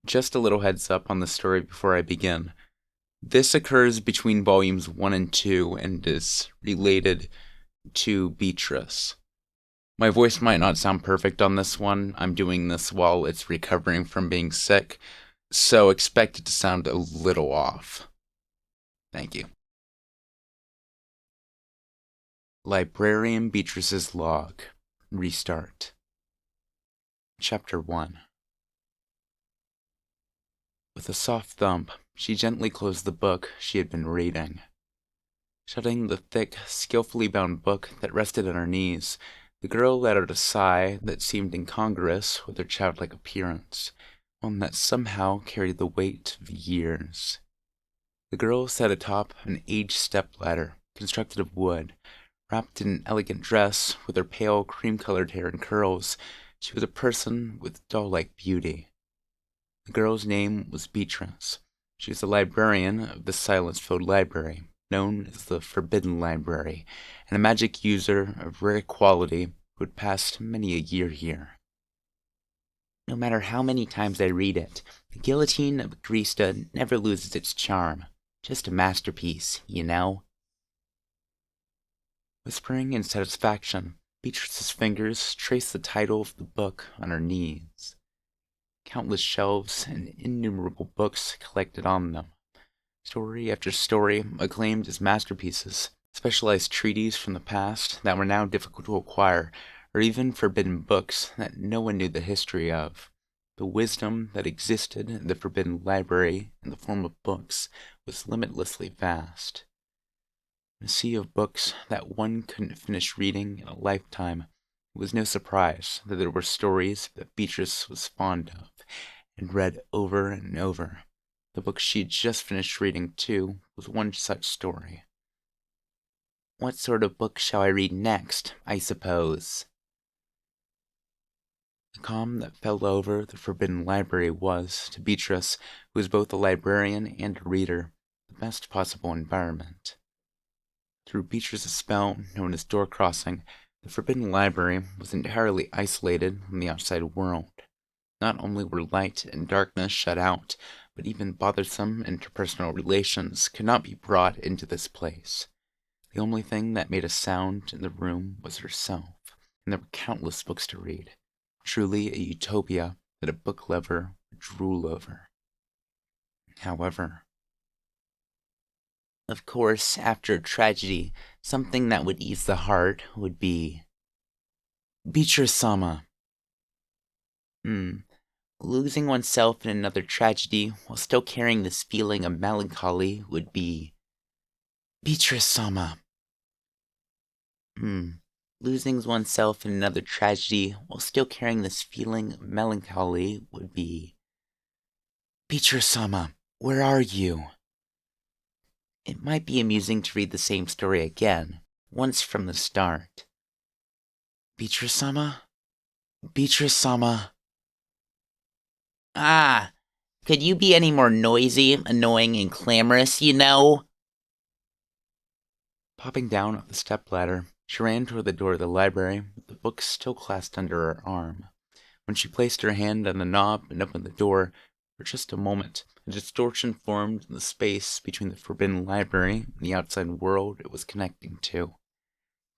Just a little heads up on the story before I begin. This occurs between volumes 1 and 2 and is related to Beatrice. My voice might not sound perfect on this one. I'm doing this while it's recovering from being sick, so expect it to sound a little off. Thank you. Librarian Beatrice's Log. Restart. Chapter 1. With a soft thump, she gently closed the book she had been reading. Shutting the thick, skillfully bound book that rested on her knees, the girl let out a sigh that seemed incongruous with her childlike appearance, one that somehow carried the weight of years. The girl sat atop an aged step-ladder, constructed of wood. Wrapped in an elegant dress, with her pale, cream-colored hair in curls, she was a person with doll-like beauty. The girl's name was Beatrice. She was the librarian of the silence-filled library, known as the Forbidden Library, and a magic user of rare quality who had passed many a year here. No matter how many times I read it, the Guillotine of Beatrice never loses its charm. Just a masterpiece, you know? Whispering in satisfaction, Beatrice's fingers traced the title of the book on her knees. Countless shelves and innumerable books collected on them. Story after story acclaimed as masterpieces, specialized treatises from the past that were now difficult to acquire, or even forbidden books that no one knew the history of. The wisdom that existed in the Forbidden Library in the form of books was limitlessly vast. In a sea of books that one couldn't finish reading in a lifetime, it was no surprise that there were stories that Beatrice was fond of, and read over and over. The book she'd just finished reading, too, was one such story. What sort of book shall I read next, I suppose? The calm that fell over the Forbidden Library was, to Beatrice, who was both a librarian and a reader, the best possible environment. Through Beatrice's spell, known as door crossing, the Forbidden Library was entirely isolated from the outside world. Not only were light and darkness shut out, but even bothersome interpersonal relations could not be brought into this place. The only thing that made a sound in the room was herself, and there were countless books to read. Truly a utopia that a book lover would drool over. However, of course, after a tragedy, something that would ease the heart would be Beatrice-sama. Losing oneself in another tragedy while still carrying this feeling of melancholy would be Beatrice-sama. Losing oneself in another tragedy while still carrying this feeling of melancholy would be Beatrice-sama, where are you? It might be amusing to read the same story again, once from the start. Beatrice-sama? Beatrice-sama? Ah, could you be any more noisy, annoying, and clamorous, you know? Popping down off the stepladder, she ran toward the door of the library, with the book still clasped under her arm. When she placed her hand on the knob and opened the door, for just a moment, a distortion formed in the space between the Forbidden Library and the outside world it was connecting to.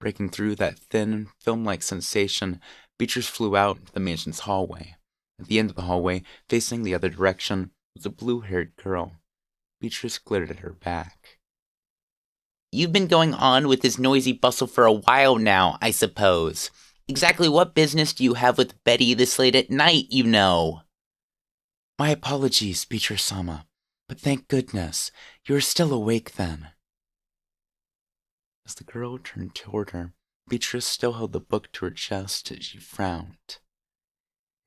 Breaking through that thin, film-like sensation, Beatrice flew out into the mansion's hallway. At the end of the hallway, facing the other direction, was a blue-haired girl. Beatrice glared at her back. You've been going on with this noisy bustle for a while now, I suppose. Exactly what business do you have with Betty this late at night, you know? My apologies, Beatrice-sama, but thank goodness, you are still awake then. As the girl turned toward her, Beatrice still held the book to her chest as she frowned.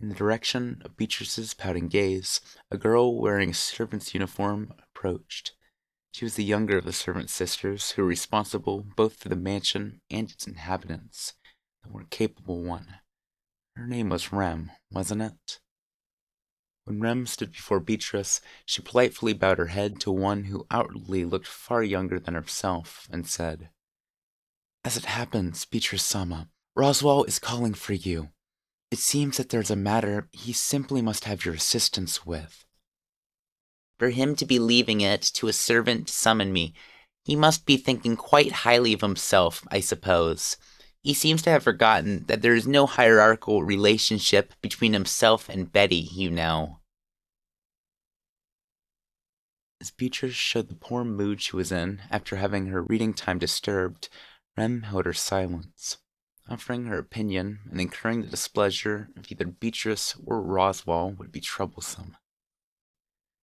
In the direction of Beatrice's pouting gaze, a girl wearing a servant's uniform approached. She was the younger of the servant sisters who were responsible both for the mansion and its inhabitants, the more capable one. Her name was Rem, wasn't it? When Rem stood before Beatrice, she politely bowed her head to one who outwardly looked far younger than herself, and said, As it happens, Beatrice-sama, Roswell is calling for you. It seems that there's a matter he simply must have your assistance with. For him to be leaving it to a servant to summon me, he must be thinking quite highly of himself, I suppose. He seems to have forgotten that there is no hierarchical relationship between himself and Betty. As Beatrice showed the poor mood she was in after having her reading time disturbed, Rem held her silence, offering her opinion and incurring the displeasure of either Beatrice or Roswell would be troublesome.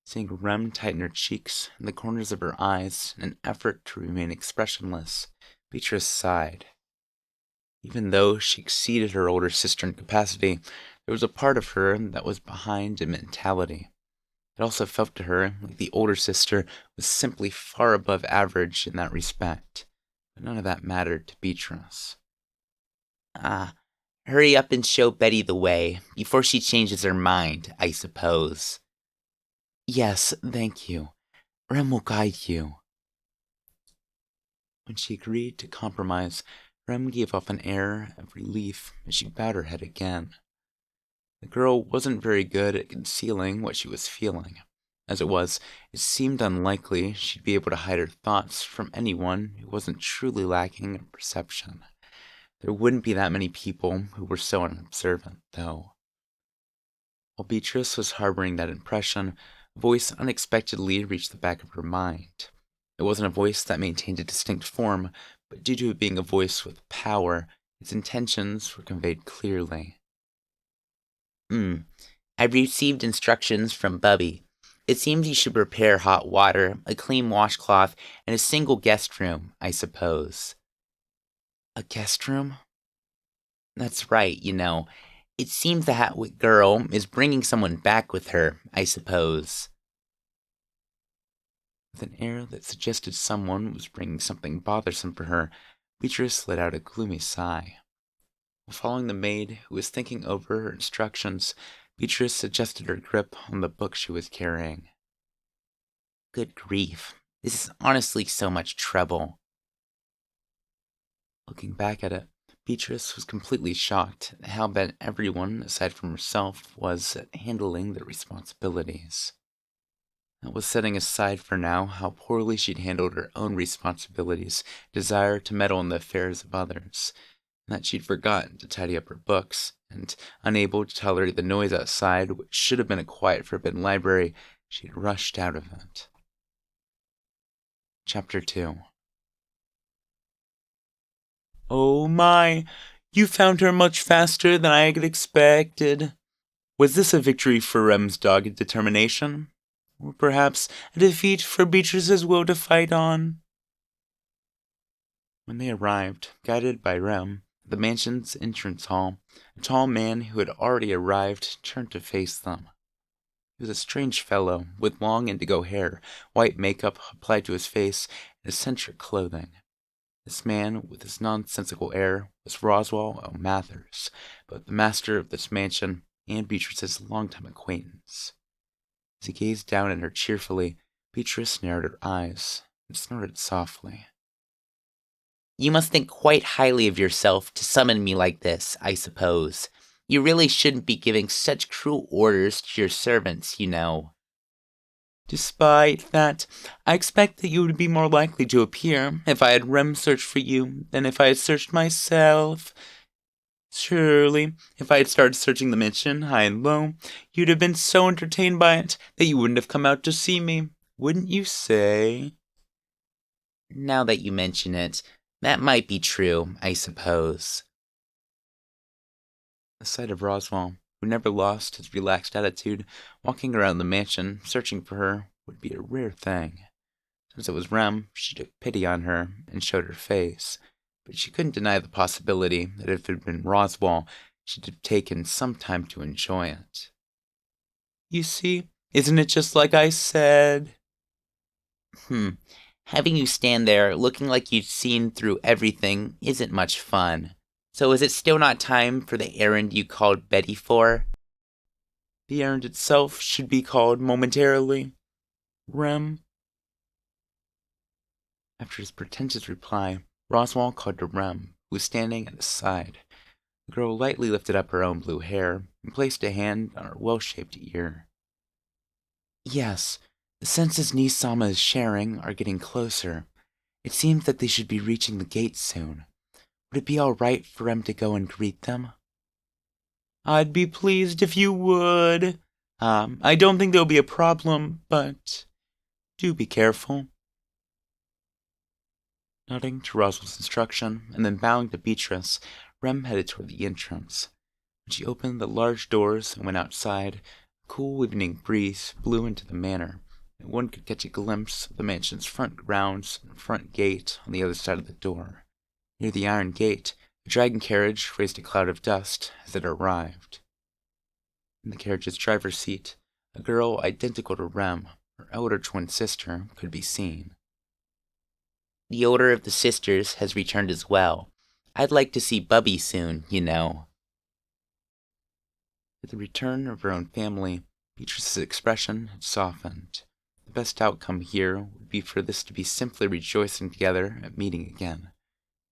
Seeing Rem tighten her cheeks and the corners of her eyes in an effort to remain expressionless, Beatrice sighed. Even though she exceeded her older sister in capacity, there was a part of her that was behind in mentality. It also felt to her like the older sister was simply far above average in that respect, but none of that mattered to Beatrice. Ah, hurry up and show Betty the way, before she changes her mind, I suppose. Yes, thank you. Rem will guide you. When she agreed to compromise, Rem gave off an air of relief as she bowed her head again. The girl wasn't very good at concealing what she was feeling. As it was, it seemed unlikely she'd be able to hide her thoughts from anyone who wasn't truly lacking in perception. There wouldn't be that many people who were so unobservant, though. While Beatrice was harboring that impression, a voice unexpectedly reached the back of her mind. It wasn't a voice that maintained a distinct form, but due to it being a voice with power, its intentions were conveyed clearly. I've received instructions from Bubby. It seems you should prepare hot water, a clean washcloth, and a single guest room, I suppose. A guest room? That's right. It seems the Hatwick girl is bringing someone back with her, I suppose. With an air that suggested someone was bringing something bothersome for her, Beatrice let out a gloomy sigh. While following the maid, who was thinking over her instructions, Beatrice adjusted her grip on the book she was carrying. Good grief. This is honestly so much trouble. Looking back at it, Beatrice was completely shocked at how bent everyone, aside from herself, was at handling their responsibilities. That was setting aside for now how poorly she'd handled her own responsibilities, desire to meddle in the affairs of others, and that she'd forgotten to tidy up her books, and, unable to tolerate the noise outside, which should have been a quiet, forbidden library, she'd rushed out of it. Chapter 2. Oh my, you found her much faster than I had expected. Was this a victory for Rem's dogged determination? Or perhaps a defeat for Beatrice's will to fight on? When they arrived, guided by Rem, at the mansion's entrance hall, a tall man who had already arrived turned to face them. He was a strange fellow, with long indigo hair, white makeup applied to his face, and eccentric clothing. This man, with his nonsensical air, was Roswell O'Mathers, both the master of this mansion and Beatrice's longtime acquaintance. As he gazed down at her cheerfully, Beatrice narrowed her eyes and snorted softly. You must think quite highly of yourself to summon me like this, I suppose. You really shouldn't be giving such cruel orders to your servants. Despite that, I expect that you would be more likely to appear if I had Rem search for you than if I had searched myself. Surely, if I had started searching the mansion high and low, you'd have been so entertained by it that you wouldn't have come out to see me, wouldn't you say? Now that you mention it, that might be true, I suppose. The sight of Roswell, who never lost his relaxed attitude, walking around the mansion, searching for her, would be a rare thing. Since it was Rem, she took pity on her and showed her face, but she couldn't deny the possibility that if it had been Roswell, she'd have taken some time to enjoy it. You see, isn't it just like I said? Having you stand there looking like you'd seen through everything isn't much fun. So is it still not time for the errand you called Betty for? The errand itself should be called momentarily. Rem. After his pretentious reply, Roswell called to Rem, who was standing at his side. The girl lightly lifted up her own blue hair and placed a hand on her well-shaped ear. Yes, The senses Nice-sama is sharing are getting closer. It seems that they should be reaching the gate soon. Would it be all right for him to go and greet them? I'd be pleased if you would. I don't think there'll be a problem, but do be careful. Nodding to Roswell's instruction, and then bowing to Beatrice, Rem headed toward the entrance. When she opened the large doors and went outside, a cool evening breeze blew into the manor, and one could catch a glimpse of the mansion's front grounds and front gate on the other side of the door. Near the iron gate, the dragon carriage raised a cloud of dust as it arrived. In the carriage's driver's seat, a girl identical to Rem, her elder twin sister, could be seen. The older of the sisters has returned as well. I'd like to see Bubby soon, you know. With the return of her own family, Beatrice's expression had softened. The best outcome here would be for this to be simply rejoicing together at meeting again.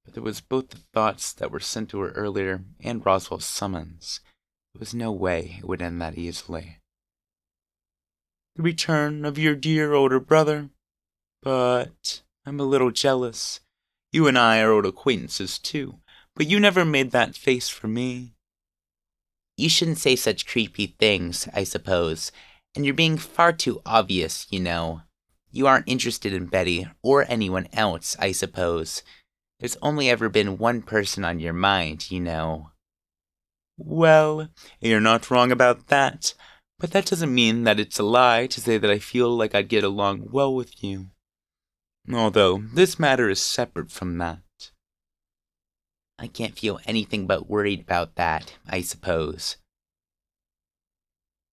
But there was both the thoughts that were sent to her earlier and Roswell's summons. There was no way it would end that easily. The return of your dear older brother? But I'm a little jealous. You and I are old acquaintances too, but you never made that face for me. You shouldn't say such creepy things, I suppose, and you're being far too obvious, you know. You aren't interested in Betty or anyone else, I suppose. There's only ever been one person on your mind, you know. Well, you're not wrong about that, but that doesn't mean that it's a lie to say that I feel like I'd get along well with you. Although, this matter is separate from that. I can't feel anything but worried about that, I suppose.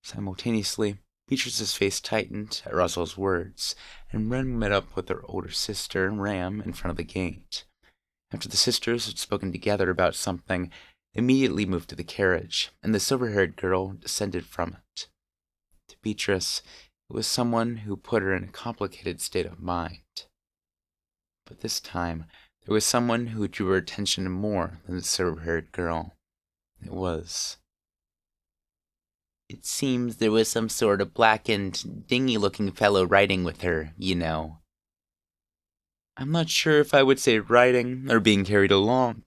Simultaneously, Beatrice's face tightened at Russell's words, and Ren met up with her older sister, Ram, in front of the gate. After the sisters had spoken together about something, they immediately moved to the carriage, and the silver-haired girl descended from it. To Beatrice, it was someone who put her in a complicated state of mind. But this time, there was someone who drew her attention more than the silver-haired girl. It seems there was some sort of blackened, dingy-looking fellow riding with her, you know. I'm not sure if I would say riding or being carried along.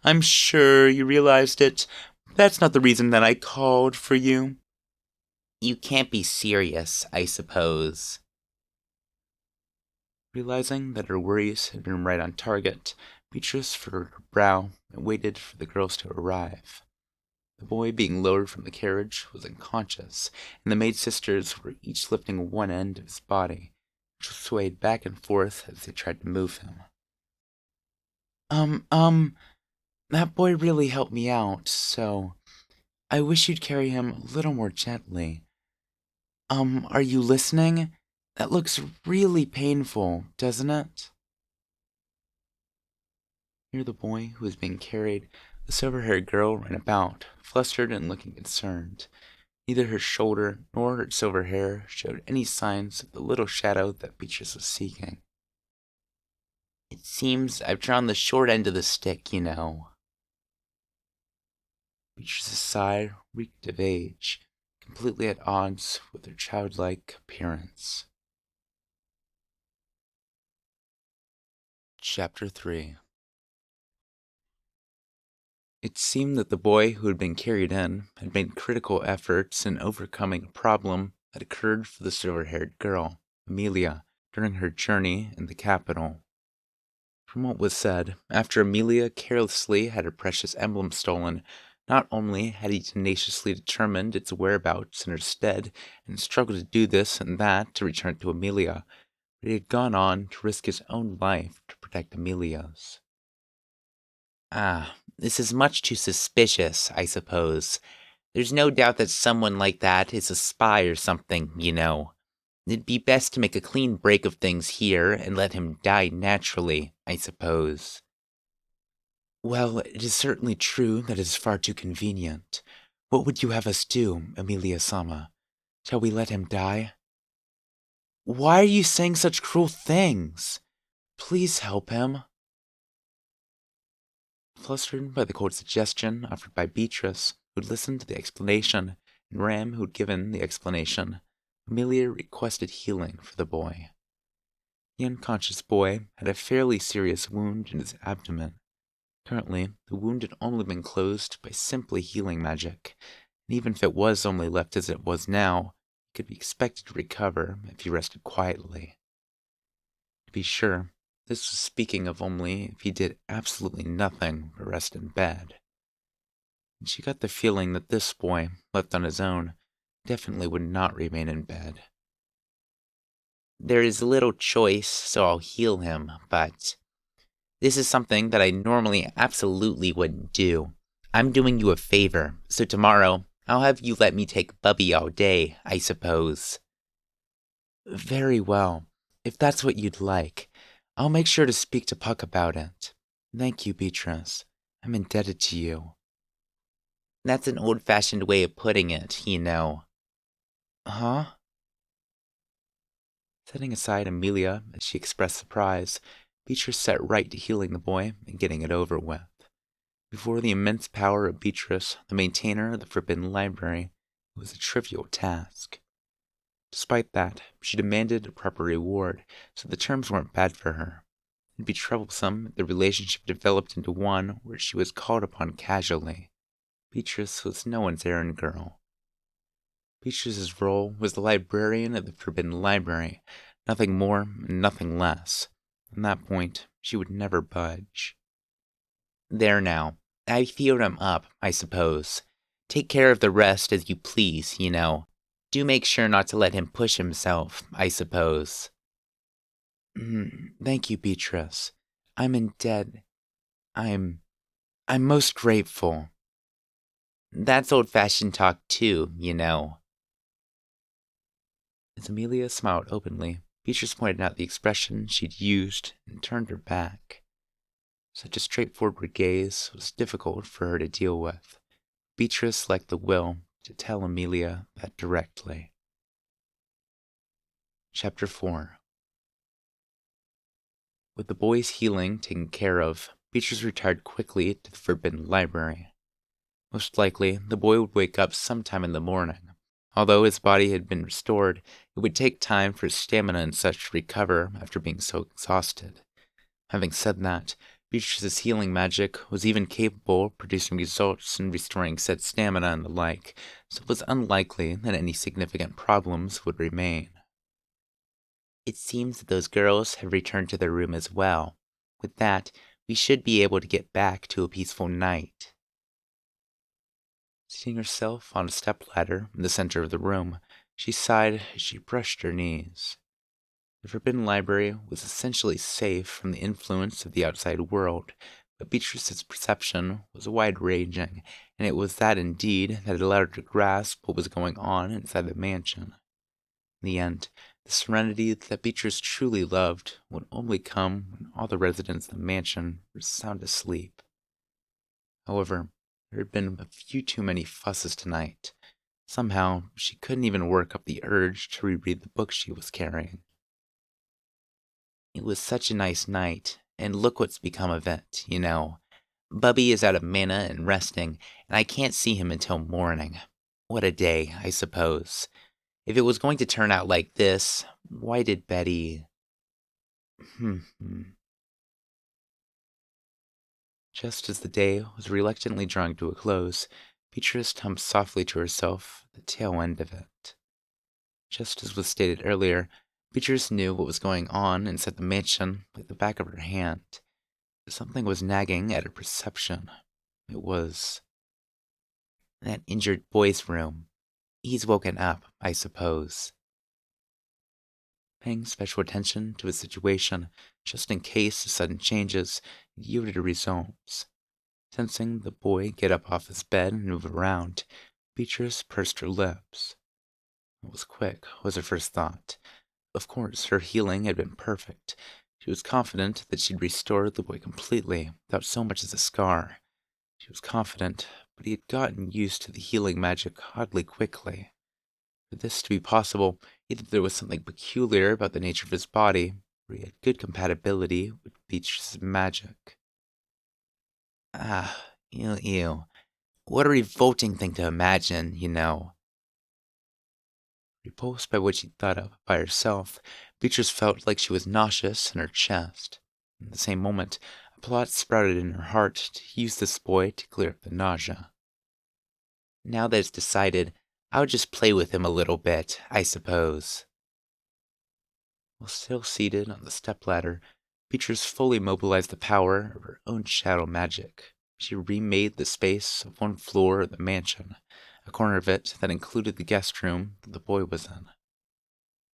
I'm sure you realized it. That's not the reason that I called for you. You can't be serious, I suppose. Realizing that her worries had been right on target, Beatrice furrowed her brow and waited for the girls to arrive. The boy being lowered from the carriage was unconscious, and the maid sisters were each lifting one end of his body, which swayed back and forth as they tried to move him. That boy really helped me out, so I wish you'd carry him a little more gently. Are you listening? That looks really painful, doesn't it? Near the boy who was being carried, the silver-haired girl ran about, flustered and looking concerned. Neither her shoulder nor her silver hair showed any signs of the little shadow that Beatrice was seeking. It seems I've drawn the short end of the stick, you know. Beatrice's sigh reeked of age, completely at odds with her childlike appearance. Chapter 3. It seemed that the boy who had been carried in had made critical efforts in overcoming a problem that occurred for the silver-haired girl, Amelia, during her journey in the capital. From what was said, after Amelia carelessly had her precious emblem stolen, not only had he tenaciously determined its whereabouts in her stead and struggled to do this and that to return it to Amelia, but he had gone on to risk his own life to protect Amelia's. This is much too suspicious, I suppose. There's no doubt that someone like that is a spy or something, you know. It'd be best to make a clean break of things here and let him die naturally, I suppose. Well, it is certainly true that it is far too convenient. What would you have us do, Amelia-sama? Shall we let him die? Why are you saying such cruel things? Please help him. Flustered by the cold suggestion offered by Beatrice, who had listened to the explanation, and Ram, who had given the explanation, Amelia requested healing for the boy. The unconscious boy had a fairly serious wound in his abdomen. Currently, the wound had only been closed by simply healing magic, and even if it was only left as it was now, he could be expected to recover if he rested quietly. To be sure, this was speaking of only if he did absolutely nothing but rest in bed. And she got the feeling that this boy, left on his own, definitely would not remain in bed. There is little choice, so I'll heal him, but this is something that I normally absolutely wouldn't do. I'm doing you a favor, so tomorrow I'll have you let me take Bubby all day, I suppose. Very well. If that's what you'd like, I'll make sure to speak to Puck about it. Thank you, Beatrice. I'm indebted to you. That's an old-fashioned way of putting it, you know. Huh? Setting aside Amelia as she expressed surprise, Beatrice set right to healing the boy and getting it over with. Before the immense power of Beatrice, the maintainer of the Forbidden Library, it was a trivial task. Despite that, she demanded a proper reward, so the terms weren't bad for her. It'd be troublesome if the relationship developed into one where she was called upon casually. Beatrice was no one's errand girl. Beatrice's role was the librarian of the Forbidden Library, nothing more and nothing less. From that point, she would never budge. There now. I healed him up, I suppose. Take care of the rest as you please, you know. Do make sure not to let him push himself, I suppose. Thank you, Beatrice. I'm in debt. I'm most grateful. That's old-fashioned talk too, you know. As Amelia smiled openly, Beatrice pointed out the expression she'd used and turned her back. Such a straightforward gaze was difficult for her to deal with. Beatrice lacked the will to tell Amelia that directly. Chapter 4. With the boy's healing taken care of, Beatrice retired quickly to the Forbidden Library. Most likely, the boy would wake up sometime in the morning. Although his body had been restored, it would take time for his stamina and such to recover after being so exhausted. Having said that, Beatrice's healing magic was even capable of producing results in restoring said stamina and the like, so it was unlikely that any significant problems would remain. It seems that those girls have returned to their room as well. With that, we should be able to get back to a peaceful night. Seating herself on a stepladder in the center of the room, she sighed as she brushed her knees. The Forbidden Library was essentially safe from the influence of the outside world, but Beatrice's perception was wide-ranging, and it was that indeed that allowed her to grasp what was going on inside the mansion. In the end, the serenity that Beatrice truly loved would only come when all the residents of the mansion were sound asleep. However, there had been a few too many fusses tonight. Somehow, she couldn't even work up the urge to reread the book she was carrying. It was such a nice night, and look what's become of it, you know. Bubby is out of mana and resting, and I can't see him until morning. What a day, I suppose. If it was going to turn out like this, why did Betty... Just as the day was reluctantly drawing to a close, Beatrice hummed softly to herself at the tail end of it. Just as was stated earlier, Beatrice knew what was going on inside the mansion like the back of her hand. Something was nagging at her perception. It was that injured boy's room. He's woken up, I suppose. Paying special attention to his situation, just in case of sudden changes, yielded results. Sensing the boy get up off his bed and move around, Beatrice pursed her lips. It was quick, was her first thought. Of course, her healing had been perfect. She was confident that she'd restored the boy completely, without so much as a scar. She was confident, but he had gotten used to the healing magic oddly quickly. For this to be possible, either there was something peculiar about the nature of his body, or he had good compatibility with Beatrice's magic. Ew. What a revolting thing to imagine, you know. Repulsed by what she thought of by herself, Beatrice felt like she was nauseous in her chest. In the same moment, a plot sprouted in her heart to use this boy to clear up the nausea. Now that it's decided, I'll just play with him a little bit, I suppose. While still seated on the stepladder, Beatrice fully mobilized the power of her own shadow magic. She remade the space of one floor of the mansion, a corner of it that included the guest room that the boy was in.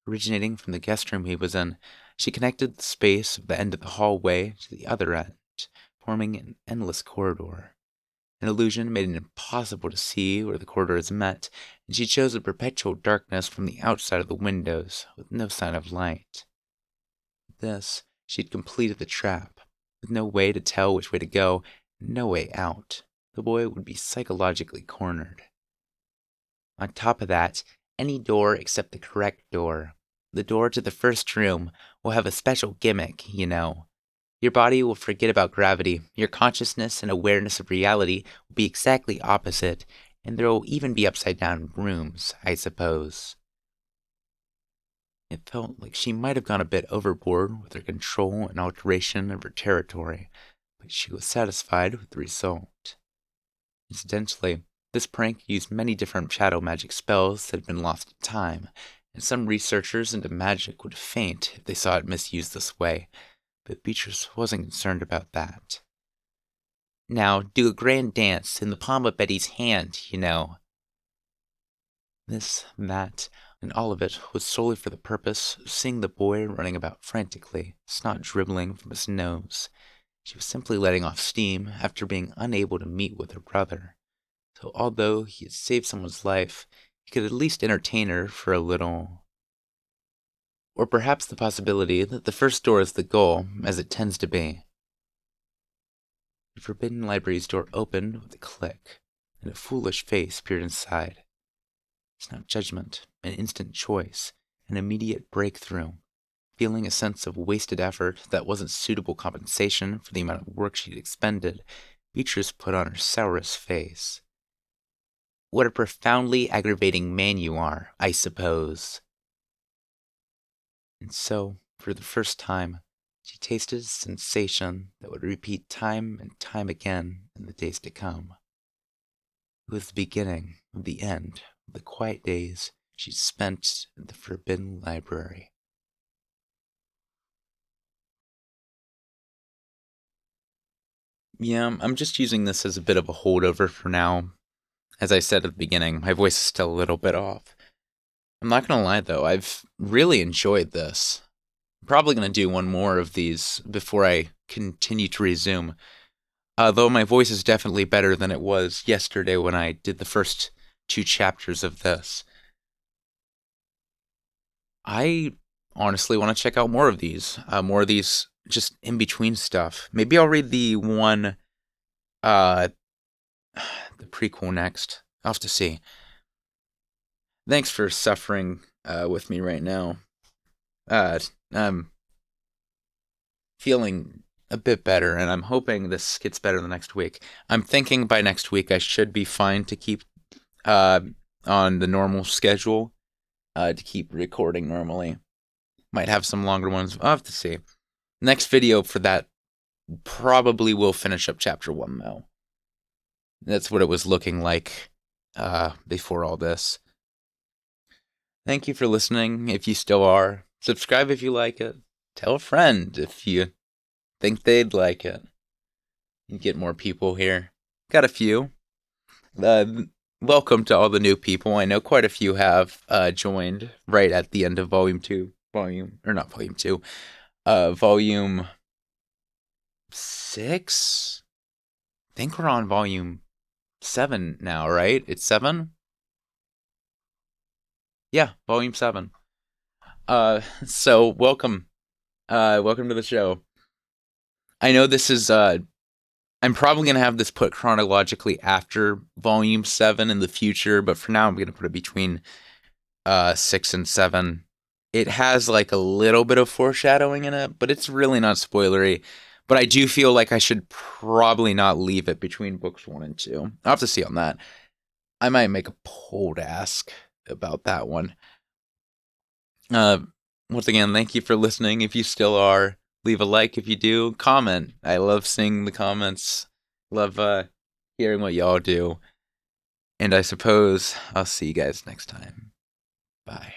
Originating from the guest room he was in, she connected the space of the end of the hallway to the other end, forming an endless corridor. An illusion made it impossible to see where the corridors met, and she chose a perpetual darkness from the outside of the windows, with no sign of light. With this, she had completed the trap. With no way to tell which way to go, and no way out, the boy would be psychologically cornered. On top of that, any door except the correct door, the door to the first room, will have a special gimmick, you know. Your body will forget about gravity, your consciousness and awareness of reality will be exactly opposite, and there will even be upside-down rooms, I suppose. It felt like she might have gone a bit overboard with her control and alteration of her territory, but she was satisfied with the result. Incidentally, this prank used many different shadow magic spells that had been lost to time, and some researchers into magic would faint if they saw it misused this way, but Beatrice wasn't concerned about that. Now, do a grand dance in the palm of Betty's hand, you know. This, that, and all of it was solely for the purpose of seeing the boy running about frantically, snot dribbling from his nose. She was simply letting off steam after being unable to meet with her brother. So although he had saved someone's life, he could at least entertain her for a little. Or perhaps the possibility that the first door is the goal, as it tends to be. The forbidden library's door opened with a click, and a foolish face peered inside. It's not judgment, an instant choice, an immediate breakthrough. Feeling a sense of wasted effort that wasn't suitable compensation for the amount of work she'd expended, Beatrice put on her sourest face. What a profoundly aggravating man you are, I suppose. And so, for the first time, she tasted a sensation that would repeat time and time again in the days to come. It was the beginning of the end of the quiet days she spent in the Forbidden Library. Yeah, I'm just using this as a bit of a holdover for now. As I said at the beginning, my voice is still a little bit off. I'm not gonna lie though, I've really enjoyed this. I'm probably gonna do one more of these before I continue to resume. Though my voice is definitely better than it was yesterday when I did the first 2 chapters of this. I honestly want to check out more of these just in between stuff. Maybe I'll read the one, uh, the prequel next. I'll have to see. Thanks for suffering with me right now. I'm feeling a bit better, and I'm hoping this gets better the next week. I'm thinking by next week I should be fine to keep uh, on the normal schedule, to keep recording normally. Might have some longer ones. I'll have to see. Next video for that probably will finish up chapter 1, though. That's what it was looking like before all this. Thank you for listening, if you still are. Subscribe if you like it. Tell a friend if you think they'd like it. You get more people here. Got a few. Welcome to all the new people. I know quite a few have joined right at the end of Volume 2. Volume 6? I think we're on Volume 7 now, right? It's 7? Yeah, Volume 7. So welcome. Welcome to the show. I know this is, I'm probably going to have this put chronologically after Volume 7 in the future, but for now I'm going to put it between 6 and 7. It has like a little bit of foreshadowing in it, but it's really not spoilery. But I do feel like I should probably not leave it between books 1 and 2. I'll have to see on that. I might make a poll to ask about that one. Uh, Once again, thank you for listening. If you still are, leave a like. If you do, comment. I love seeing the comments. Love hearing what y'all do. And I suppose I'll see you guys next time. Bye.